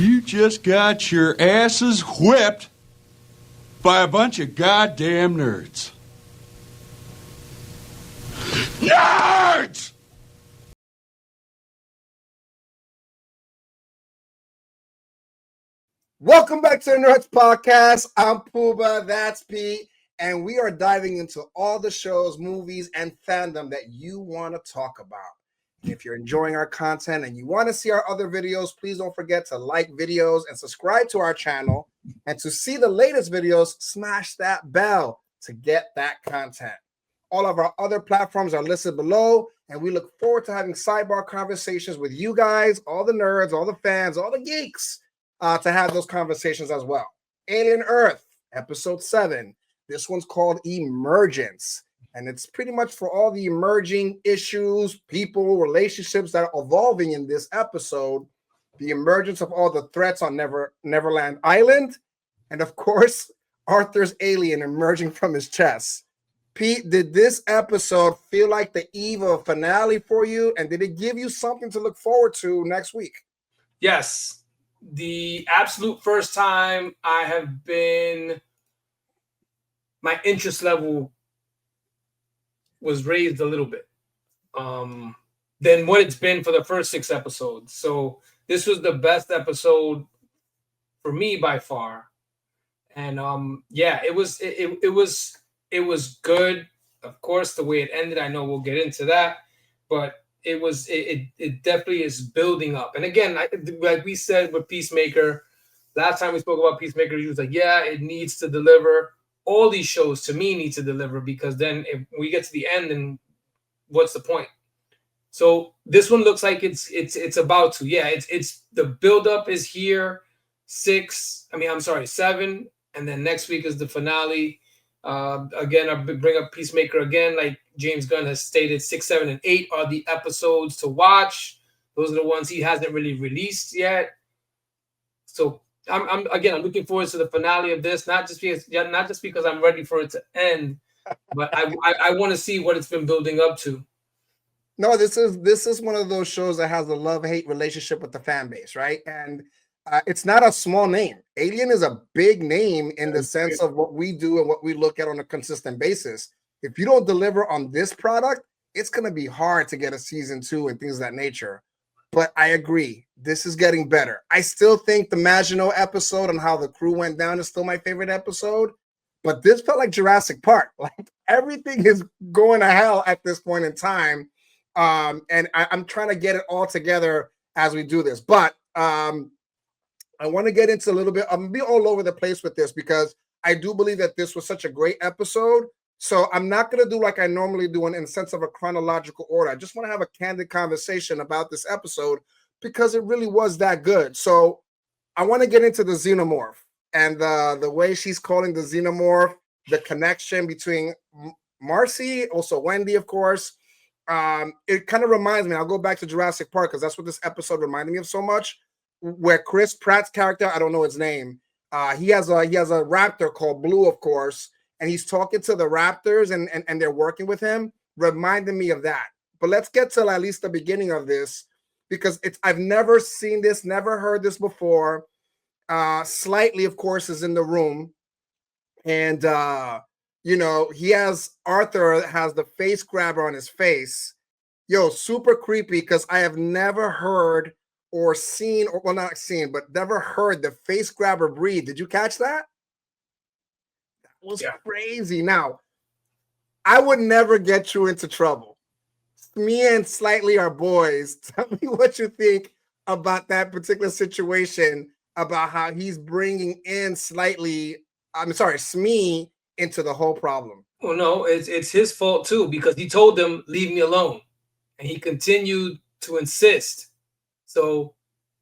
You just got your asses whipped by a bunch of goddamn nerds. Nerds! Welcome back to the Nerds Podcast. I'm Pooba, that's Pete, and we are diving into all the shows, movies, and fandom that you want to talk about. And if you're enjoying our content and you want to see our other videos, please don't forget to like videos and subscribe to our channel. And to see the latest videos, smash that bell to get that content. All of our other platforms are listed below, and we look forward to having sidebar conversations with you guys, all the nerds, all the fans, all the geeks, to have those conversations as well. Alien Earth, episode 7. This one's called Emergence. And it's pretty much for all the emerging issues, people, relationships that are evolving in this episode. The emergence of all the threats on Neverland Island. And of course, Arthur's alien emerging from his chest. Pete, did this episode feel like the eve of a finale for you? And did it give you something to look forward to next week? Yes. The absolute first time I have been, my interest level was raised a little bit than what it's been for the first 6 episodes. So this was the best episode for me by far. And it was good. Of course, the way it ended, I know we'll get into that, but it definitely is building up. And again, like we said with Peacemaker, last time we spoke about Peacemaker, he was like, yeah, it needs to deliver. All these shows to me need to deliver, because then if we get to the end, then what's the point? So this one looks like it's about to. Yeah, it's the buildup is here. 7, and then next week is the finale. Again, I bring up Peacemaker again, like James Gunn has stated. 6, 7, and 8 are the episodes to watch. Those are the ones he hasn't really released yet. So I'm looking forward to the finale of this, not just because I'm ready for it to end, but I want to see what it's been building up to. No, this is one of those shows that has a love-hate relationship with the fan base, right? And it's not a small name. Alien is a big name in the sense of what we do and what we look at on a consistent basis. If you don't deliver on this product, it's going to be hard to get a season 2 and things of that nature. But I agree, this is getting better. I still think the Maginot episode and how the crew went down is still my favorite episode. But this felt like Jurassic Park. Like everything is going to hell at this point in time. And I'm trying to get it all together as we do this. But I want to get into a little bit. I'm going to be all over the place with this because I do believe that this was such a great episode. So I'm not going to do like I normally do in the sense of a chronological order. I just want to have a candid conversation about this episode because it really was that good. So I want to get into the xenomorph and the way she's calling the xenomorph, the connection between Marcy, also Wendy, of course. It kind of reminds me, I'll go back to Jurassic Park because that's what this episode reminded me of so much, where Chris Pratt's character, I don't know his name, he has a raptor called Blue, of course, and he's talking to the raptors and they're working with him, reminded me of that. But let's get to at least the beginning of this because I've never seen this, never heard this before. Slightly, of course, is in the room, and Arthur has the face grabber on his face. Yo, super creepy because I have never heard or seen, or well, not seen, but never heard the face grabber breathe. Did you catch that? That was crazy. Now, I would never get you into trouble. Me and Slightly are boys. Tell me what you think about that particular situation, about how he's bringing in Smee into the whole problem. Well, no, it's his fault too, because he told them, leave me alone. And he continued to insist. So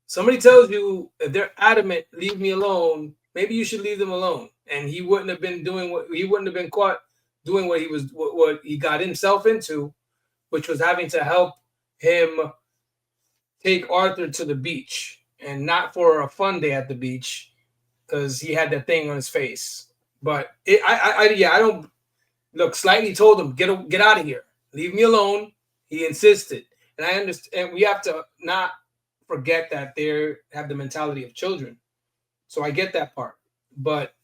somebody tells you, if they're adamant, leave me alone, maybe you should leave them alone. And he wouldn't have been caught doing what he got himself into, which was having to help him take Arthur to the beach, and not for a fun day at the beach because he had that thing on his face. But I don't look. Slightly told him, get out of here, leave me alone. He insisted, and I understand. We have to not forget that they have the mentality of children. So I get that part. But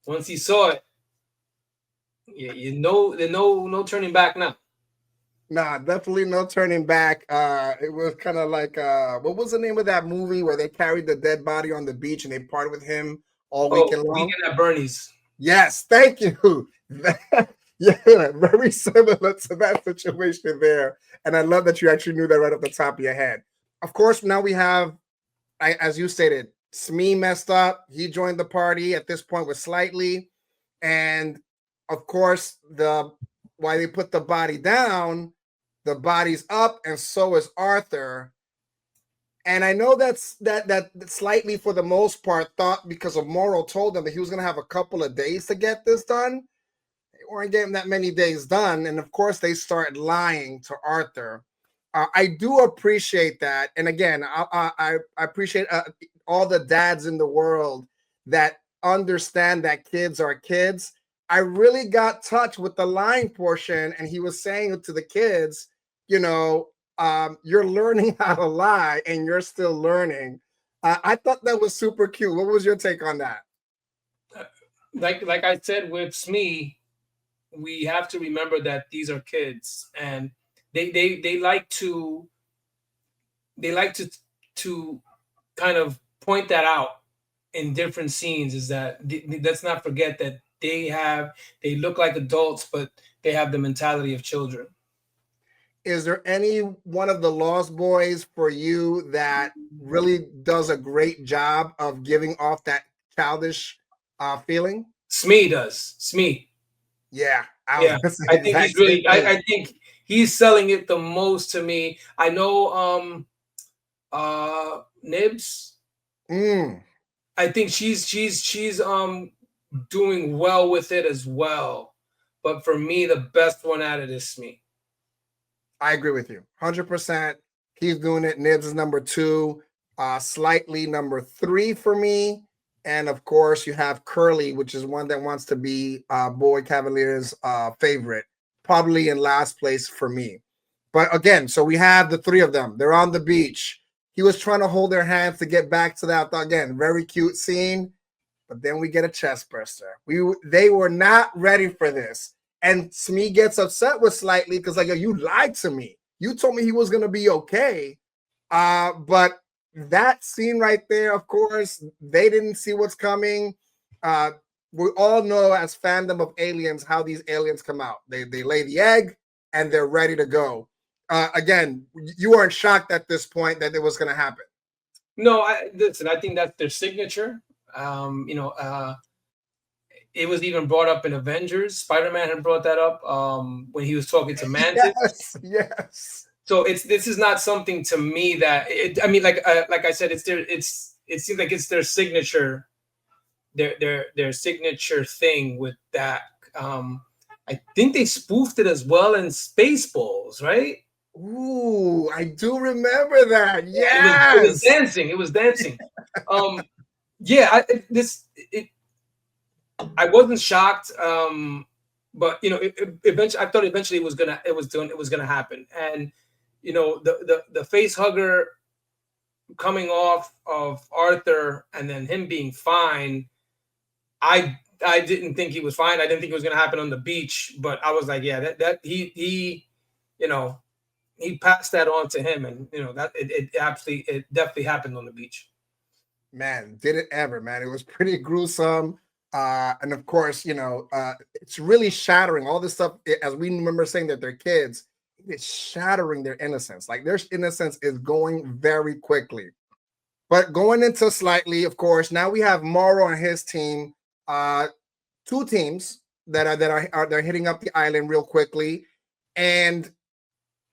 once he saw it, you know, there's no turning back now. Nah, definitely no turning back. It was kind of like what was the name of that movie where they carried the dead body on the beach and they partied with him all weekend long? Weekend at Bernie's. Yes, thank you. Yeah, very similar to that situation there. And I love that you actually knew that right off the top of your head. Of course, now we have, as you stated, Smee messed up. He joined the party at this point with Slightly. And of course, why they put the body down, the body's up, and so is Arthur. And I know that Slightly, for the most part, thought because of Morrow told them that he was going to have a couple of days to get this done. They weren't getting that many days done. And of course, they start lying to Arthur. I do appreciate that. And again, I appreciate all the dads in the world that understand that kids are kids. I really got touched with the lying portion. And he was saying to the kids, you know, you're learning how to lie and you're still learning. I thought that was super cute. What was your take on that? Like I said with Smee, we have to remember that these are kids, and they like to kind of point that out in different scenes. Is that let's not forget that they look like adults, but they have the mentality of children. Is there any one of the Lost Boys for you that really does a great job of giving off that childish feeling? Smee does. Smee. Yeah. I think he's really. I think he's selling it the most to me. I know. Nibs. I think she's doing well with it as well. But for me, the best one at it is Smee. I agree with you 100%. He's doing it. Nibs is number 2, Slightly number 3 for me. And of course, you have Curly, which is one that wants to be Boy Cavalier's favorite, probably in last place for me. But again, so we have the 3 of them. They're on the beach. He was trying to hold their hands to get back to that. Again, very cute scene. But then we get a chest burster. They were not ready for this. And Smee gets upset with Slightly because, like, you lied to me. You told me he was going to be okay. But that scene right there, of course, they didn't see what's coming. We all know as fandom of aliens how these aliens come out. They lay the egg and they're ready to go. Again, you weren't shocked at this point that it was going to happen. No, listen, I think that's their signature. It was even brought up in Avengers. Spider-Man had brought that up when he was talking to Mantis. Yes. So this is not something to me that like I said, it seems like it's their signature, their signature thing with that. I think they spoofed it as well in Spaceballs, right? Ooh, I do remember that. Yes, it was dancing. It was dancing. Yeah, I wasn't shocked, but eventually I thought it was gonna happen, and the face hugger coming off of Arthur and then him being fine. I didn't think he was fine. I didn't think it was gonna happen on the beach, but I was like, yeah, that he passed that on to him, and that it definitely happened on the beach. Man, did it ever, man. It was pretty gruesome. And of course, it's really shattering all this stuff. As we remember saying that they're kids, it's shattering their innocence. Like their innocence is going very quickly. But going into Slightly, of course, now we have Morrow and his team. 2 teams that are they're hitting up the island real quickly, and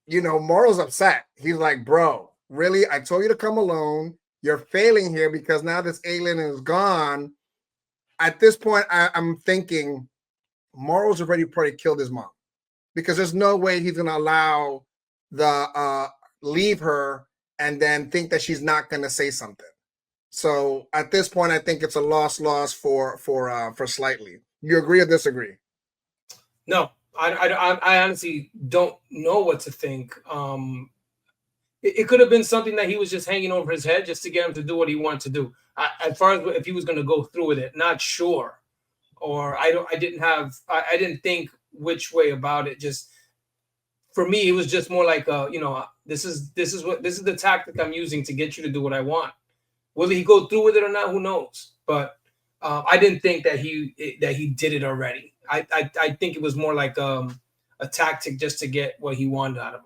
Morrow's upset. He's like, bro, really? I told you to come alone. You're failing here because now this alien is gone. At this point, I'm thinking Morrow's already probably killed his mom because there's no way he's going to allow leave her and then think that she's not going to say something. So at this point, I think it's a loss for Slightly. You agree or disagree? No, I honestly don't know what to think. it could have been something that he was just hanging over his head just to get him to do what he wanted to do. As far as if he was going to go through with it, not sure. Or I didn't think which way about it. Just for me, it was just more like this is the tactic I'm using to get you to do what I want. Will he go through with it or not? Who knows? But I didn't think that he did it already. I think it was more like a tactic just to get what he wanted out of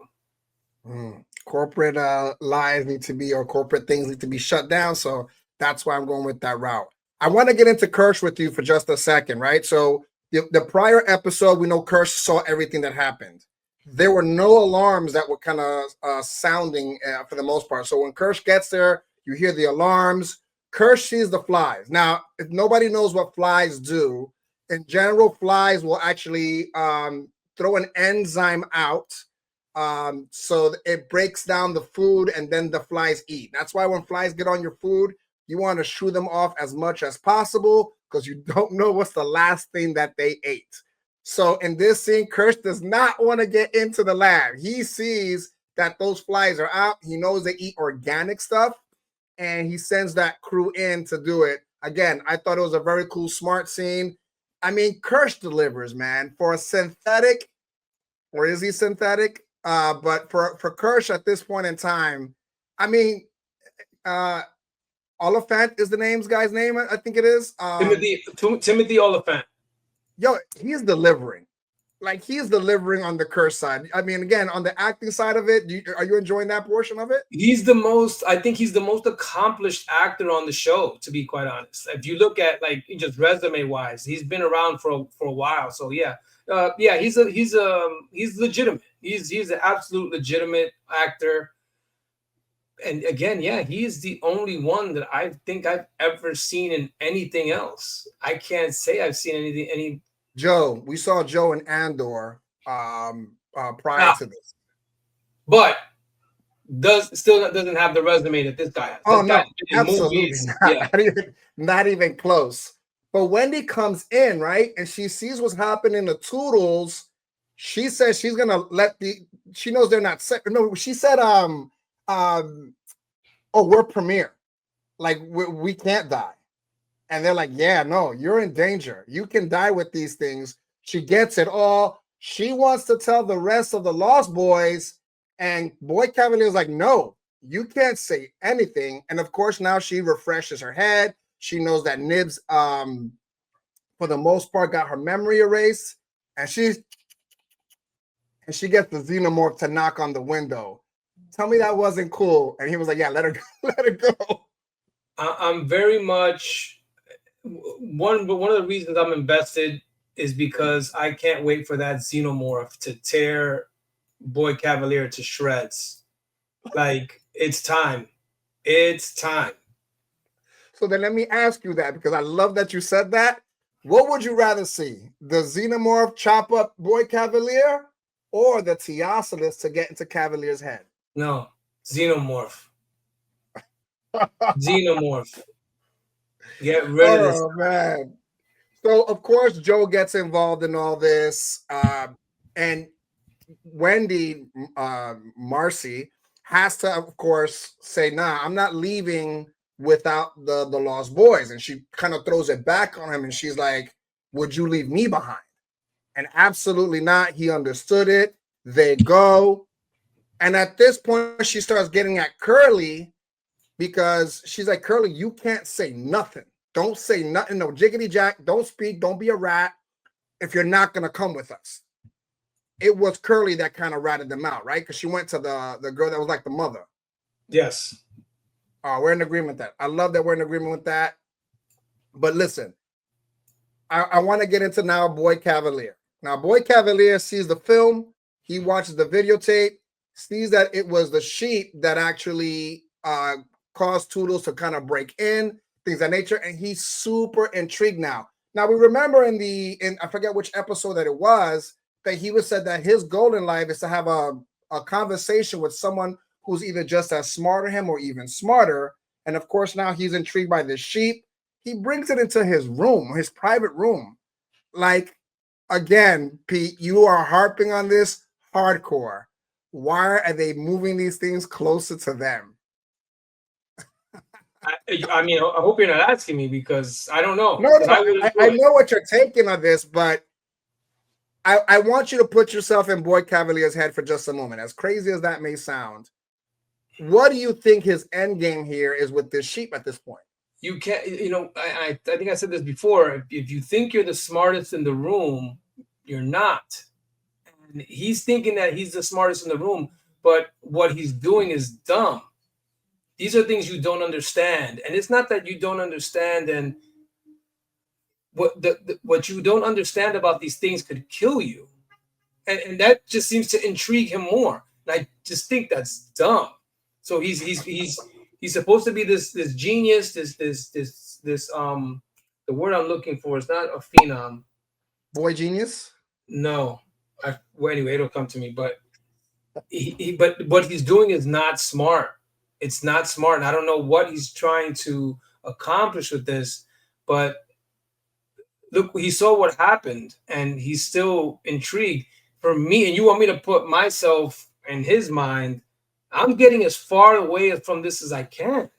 him. Corporate lies need to be, or corporate things need to be shut down. So that's why I'm going with that route. I want to get into Kirsch with you for just a second, right? So the prior episode, we know Kirsch saw everything that happened. There were no alarms that were kind of sounding for the most part. So when Kirsch gets there, you hear the alarms. Kirsch sees the flies. Now, if nobody knows what flies do, in general, flies will actually throw an enzyme out so it breaks down the food and then the flies eat. That's why when flies get on your food, you want to shoo them off as much as possible because you don't know what's the last thing that they ate. So in this scene, Kirsch does not want to get into the lab. He sees that those flies are out. He knows they eat organic stuff, and he sends that crew in to do it. Again, I thought it was a very cool, smart scene. I mean, Kirsch delivers, man, for a synthetic, or is he synthetic? But for Kirsch at this point in time, I mean, Oliphant is the guy's name, I think it is. Timothy Oliphant. Yo, he's delivering. Like, he's delivering on the Kirsch side. I mean, again, on the acting side of it, are you enjoying that portion of it? I think he's the most accomplished actor on the show, to be quite honest. If you look at like just resume wise, he's been around for a while. So yeah, he's legitimate. He's an absolute legitimate actor. And again, yeah, he is the only one that I think I've ever seen in anything else. I can't say I've seen anything. Joe, we saw Joe in Andor prior to this, but doesn't have the resume that this guy has. Oh no, absolutely not. Yeah. Not even close. But Wendy comes in, right, and she sees what's happening to Toodles. She says she's gonna she knows they're not sick. No, she said we're Premier, like we can't die. And they're like, yeah, no, you're in danger. You can die with these things. She gets it all. She wants to tell the rest of the Lost Boys, and Boy Cavalier's like, no, you can't say anything. And of course, now she refreshes her head. She knows that Nibs, for the most part, got her memory erased, and she gets the xenomorph to knock on the window. Tell me that wasn't cool. And he was like, yeah, let her go. Let her go. I'm very much one of the reasons I'm invested is because I can't wait for that xenomorph to tear Boy Cavalier to shreds. Like, it's time. It's time. So then let me ask you that, because I love that you said that. What would you rather see? The xenomorph chop up Boy Cavalier or the Teocelus to get into Cavalier's head? No, xenomorph. Xenomorph. Get rid of this. Oh, man. So, of course, Joe gets involved in all this. And Wendy, Marcy, has to, of course, say, nah, I'm not leaving without the Lost Boys. And she kind of throws it back on him. And she's like, would you leave me behind? And absolutely not. He understood it. They go. And at this point, she starts getting at Curly, because she's like, Curly, you can't say nothing. Don't say nothing. No, jiggity jack. Don't speak. Don't be a rat if you're not going to come with us. It was Curly that kind of ratted them out, right? Because she went to the girl that was like the mother. Yes. We're in agreement with that. I love that we're in agreement with that. But listen, I want to get into now Boy Cavalier. Now, Boy Cavalier sees the film. He watches the videotape, sees that it was the sheep that actually caused Toodles to kind of break in, things of that nature, and he's super intrigued now. Now, we remember in I forget which episode that it was, that he was said that his goal in life is to have a conversation with someone who's either just as smart as him or even smarter. And of course, now he's intrigued by this sheep. He brings it into his room, his private room. Like, again, Pete, you are harping on this hardcore. why are they moving these things closer to them? I mean, I hope you're not asking me because I don't know. No, I know what you're taking on this, but I want you to put yourself in Boyd Cavalier's head for just a moment. As crazy as that may sound, what do you think his end game here is with this sheep at this point? You can't, I think I said this before. If you think you're the smartest in the room, you're not. And he's thinking that he's the smartest in the room, but what he's doing is dumb. These are things you don't understand. And it's not that you don't understand, and what you don't understand about these things could kill you. And that just seems to intrigue him more. And I just think that's dumb. So he's supposed to be this genius, this the word I'm looking for is not a phenom. Boy genius? No. Well, anyway, it'll come to me. But but what he's doing is not smart. It's not smart. And I don't know what he's trying to accomplish with this, but look, he saw what happened and he's still intrigued. For me, and you want me to put myself in his mind, I'm getting as far away from this as I can.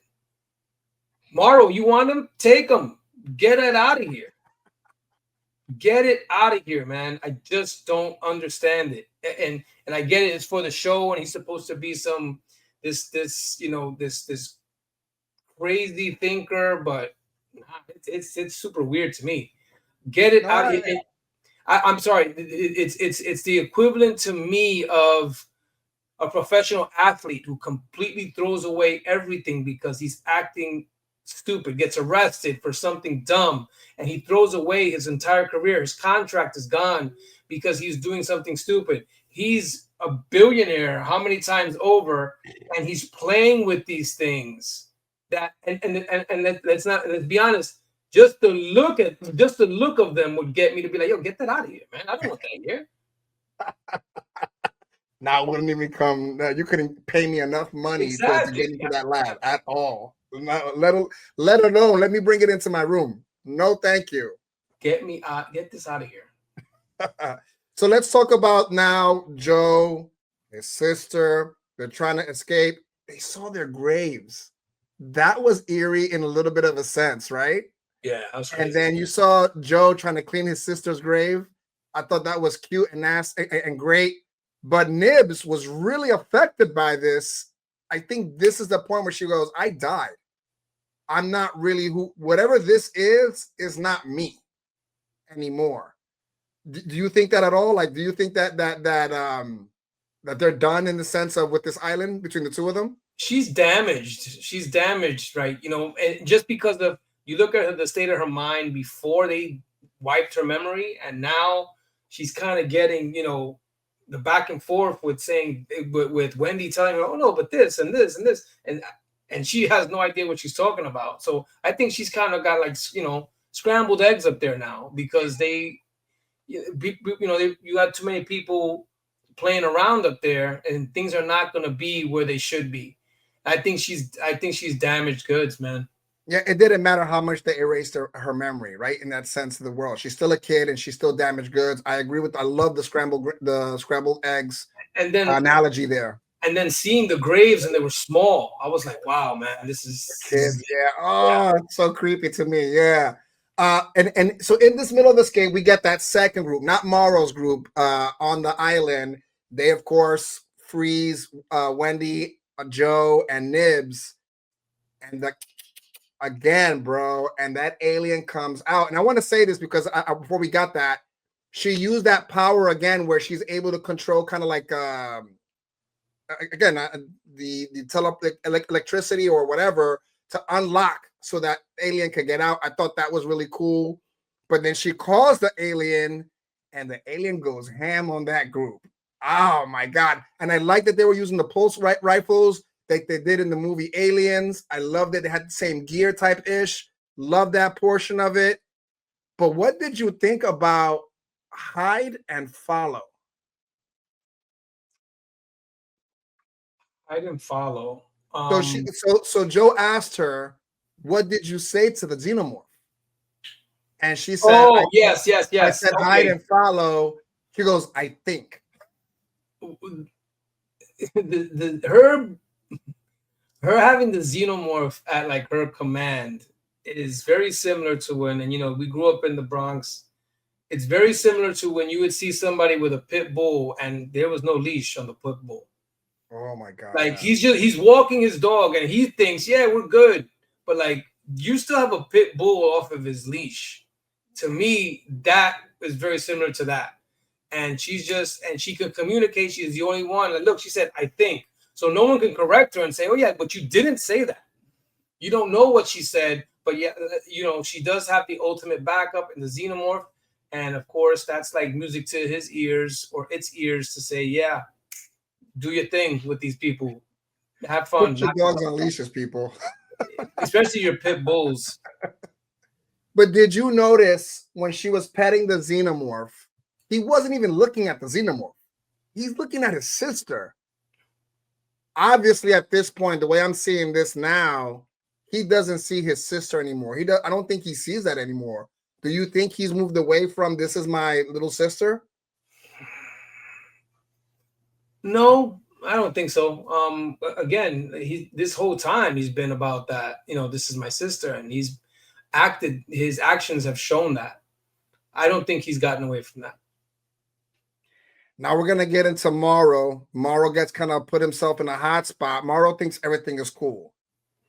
Morrow, you want him? Take him. Get it out of here. Get it out of here, man. I just don't understand it. And I get it. It's for the show, and he's supposed to be this crazy thinker, but it's super weird to me. Get it out of here. I'm sorry. It's the equivalent to me of a professional athlete who completely throws away everything because he's acting stupid, gets arrested for something dumb, and he throws away his entire career. His contract is gone because he's doing something stupid. He's a billionaire how many times over, and he's playing with these things. Let's be honest. Just the look of them would get me to be like, yo, get that out of here, man. I don't want that here. Now it wouldn't even come. You couldn't pay me enough money to get into that lab at all. Let alone let me bring it into my room. No, thank you. Get me out. Get this out of here. So let's talk about now Joe, his sister. They're trying to escape. They saw their graves. That was eerie in a little bit of a sense, right? Yeah, that was crazy. And then you saw Joe trying to clean his sister's grave. I thought that was cute and nasty and great. But Nibs was really affected by this. I think this is the point where she goes, I died. I'm not really whatever this is not me anymore. Do you think that at all? Like, do you think that they're done in the sense of with this island between the two of them? She's damaged, right? And just because you look at the state of her mind before they wiped her memory, and now she's kind of getting, the back and forth with saying with Wendy telling her, oh no, but this and this and this, and she has no idea what she's talking about. So I think she's kind of got like scrambled eggs up there now because you got too many people playing around up there, and things are not going to be where they should be. I think she's damaged goods, man. Yeah, it didn't matter how much they erased her memory, right? In that sense of the world, she's still a kid and she's still damaged goods. I agree with. I love the scrambled eggs and then analogy there. And then seeing the graves and they were small, I was like, wow, man, this is kids. Yeah. Oh, it's so creepy to me. Yeah. And so in this middle of this game, we get that second group, not Morrow's group, on the island. They of course freeze Wendy, Joe, and Nibs, and again, bro, and that alien comes out. And I want to say this because before we got that, she used that power again where she's able to control kind of like the electricity or whatever to unlock so that alien could get out. I thought that was really cool. But then she calls the alien and the alien goes ham on that group. Oh my God. And I like that they were using the pulse rifles like they did in the movie Aliens. I love that they had the same gear type ish. Love that portion of it. But what did you think about hide and follow? I didn't follow. So Joe asked her, "What did you say to the xenomorph?" And she said, "Oh, yes. I said hide and follow." She goes, "I think." her having the xenomorph at like her command is very similar to when, and we grew up in the Bronx. It's very similar to when you would see somebody with a pit bull and there was no leash on the pit bull. Oh my God. Like he's walking his dog and he thinks, yeah, we're good. But like you still have a pit bull off of his leash. To me, that is very similar to that. And she can communicate. She's the only one. Like, look, she said, I think. So no one can correct her and say, oh yeah, but you didn't say that. You don't know what she said, but yeah, she does have the ultimate backup in the xenomorph. And of course, that's like music to his ears or its ears to say, yeah, do your thing with these people. Have fun. Put your dogs on leashes, people. Especially your pit bulls. But did you notice when she was petting the xenomorph, he wasn't even looking at the xenomorph. He's looking at his sister. Obviously, at this point, the way I'm seeing this now, he doesn't see his sister anymore. I don't think he sees that anymore. Do you think he's moved away from this is my little sister? No, I don't think so. Again, this whole time he's been about that. This is my sister, and he's acted. His actions have shown that. I don't think he's gotten away from that. Now we're gonna get into Morrow. Morrow gets kind of put himself in a hot spot. Morrow thinks everything is cool.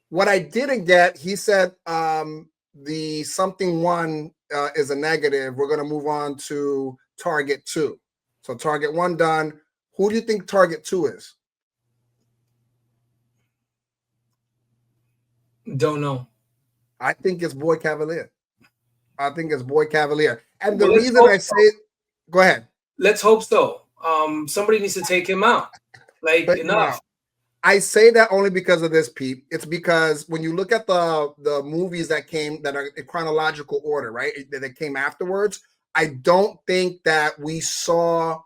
What I didn't get, he said, the something one is a negative. We're gonna move on to target 2. So target 1 done. Who do you think target 2 is? Don't know. I think it's Boy Cavalier. And the reason I say, go ahead. Let's hope so. Somebody needs to take him out. Like, enough. I say that only because of this, Pete. It's because when you look at the movies that are in chronological order, right? That came afterwards, I don't think that we saw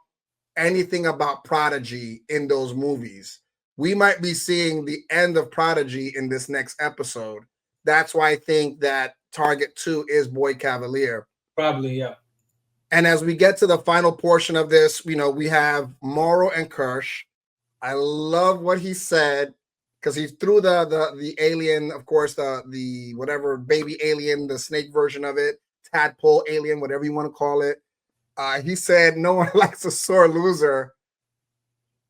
anything about Prodigy in those movies. We might be seeing the end of Prodigy in this next episode. That's why I think that target 2 is Boy Cavalier. Probably, yeah. And as we get to the final portion of this, we have Morrow and Kirsch. I love what he said because he threw the alien, of course, the whatever baby alien, the snake version of it, tadpole alien, whatever you want to call it. He said, no one likes a sore loser.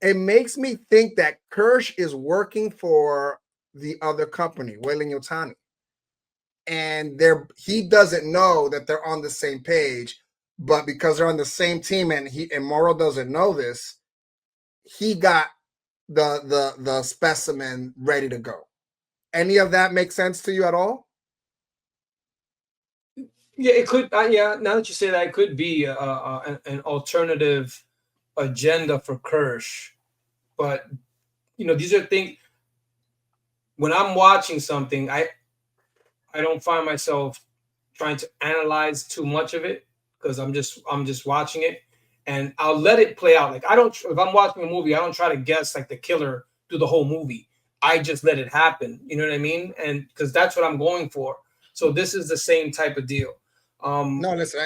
It makes me think that Kirsch is working for the other company, Weyland-Yutani. And he doesn't know that they're on the same page, but because they're on the same team and Morrow doesn't know this, he got the specimen ready to go. Any of that make sense to you at all? Yeah, it could. Yeah, now that you say that, it could be an alternative agenda for Kirsch. But these are things. When I'm watching something, I don't find myself trying to analyze too much of it because I'm just watching it, and I'll let it play out. Like if I'm watching a movie, I don't try to guess like the killer through the whole movie. I just let it happen. You know what I mean? And because that's what I'm going for. So this is the same type of deal. No, listen.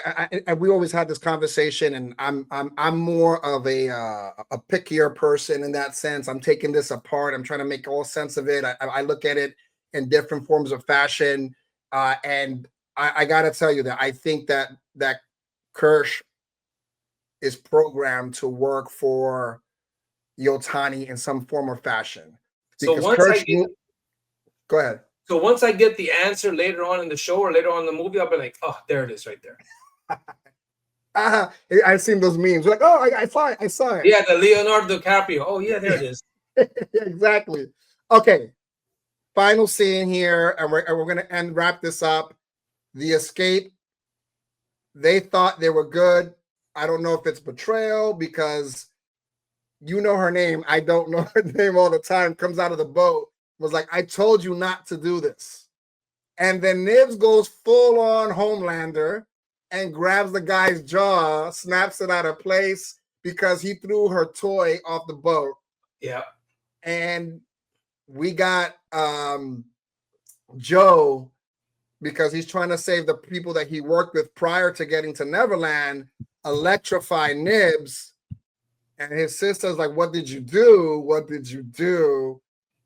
We always had this conversation, and I'm more of a pickier person in that sense. I'm taking this apart. I'm trying to make all sense of it. I look at it in different forms of fashion, and I got to tell you that I think that Kirsch is programmed to work for Yutani in some form or fashion. Because go ahead. So once I get the answer later on in the show or later on in the movie, I'll be like, oh, there it is right there. I've seen those memes. Like, oh, I saw it. Yeah, the Leonardo DiCaprio. Oh, yeah, there it is. Exactly. Okay. Final scene here, and we're going to wrap this up. The escape. They thought they were good. I don't know if it's betrayal because you know her name. I don't know her name all the time. Comes out of the boat. Was like, I told you not to do this. And then Nibs goes full on Homelander and grabs the guy's jaw, snaps it out of place because he threw her toy off the boat. Yeah. And we got Joe, because he's trying to save the people that he worked with prior to getting to Neverland, electrify Nibs. And his sister's like, what did you do? What did you do?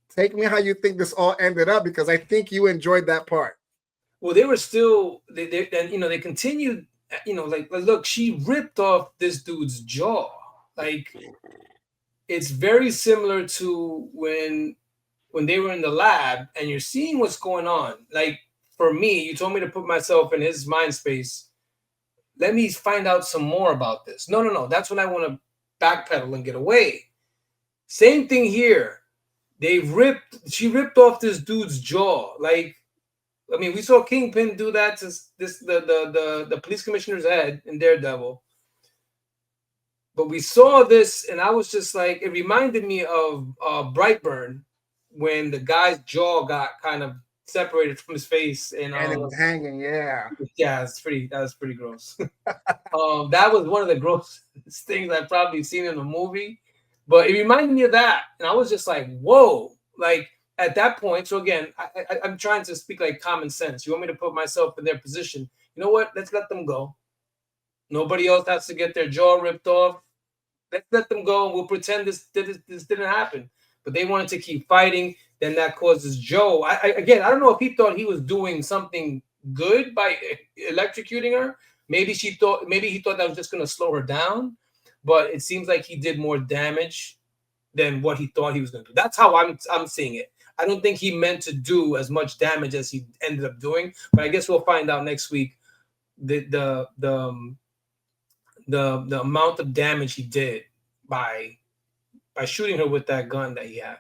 Take me how you think this all ended up, because I think you enjoyed that part. Well, they were still they and you know they continued, you know, like look, she ripped off this dude's jaw. Like it's very similar to when they were in the lab and you're seeing what's going on. Like for me, you told me to put myself in his mind space. Let me find out some more about this. No. That's when I want to backpedal and get away. Same thing here. She ripped off this dude's jaw. Like, I mean, we saw Kingpin do that to the police commissioner's head in Daredevil. But we saw this, and I was just like, it reminded me of Brightburn when the guy's jaw got kind of separated from his face, and it was hanging. Yeah, that was pretty gross. That was one of the grossest things I've probably seen in a movie, but it reminded me of that, and I was just like, whoa, like at that point. So again, I'm trying to speak like common sense. You want me to put myself in their position? You know what? Let's let them go. Nobody else has to get their jaw ripped off. Let's let them go, and we'll pretend this didn't happen. But they wanted to keep fighting. Then that causes Joe. I don't know if he thought he was doing something good by electrocuting her. Maybe he thought that was just going to slow her down. But it seems like he did more damage than what he thought he was going to do. That's how I'm seeing it. I don't think he meant to do as much damage as he ended up doing. But I guess we'll find out next week the amount of damage he did by shooting her with that gun that he had.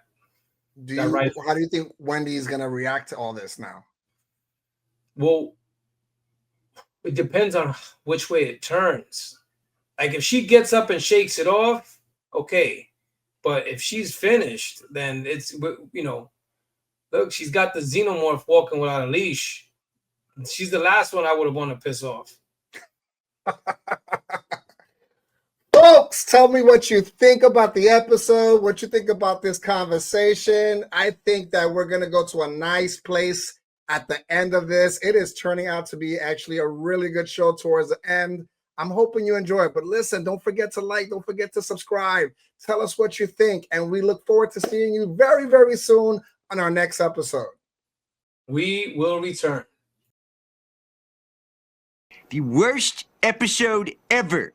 How do you think Wendy's gonna react to all this now? Well, it depends on which way it turns. Like if she gets up and shakes it off, okay. But if she's finished, then it's, you know, look, she's got the xenomorph walking without a leash. She's the last one I would have wanted to piss off. Folks, tell me what you think about the episode, what you think about this conversation. I think that we're going to go to a nice place at the end of this. It is turning out to be actually a really good show towards the end. I'm hoping you enjoy it. But listen, don't forget to like, don't forget to subscribe. Tell us what you think. And we look forward to seeing you very, very soon on our next episode. We will return. The worst episode ever.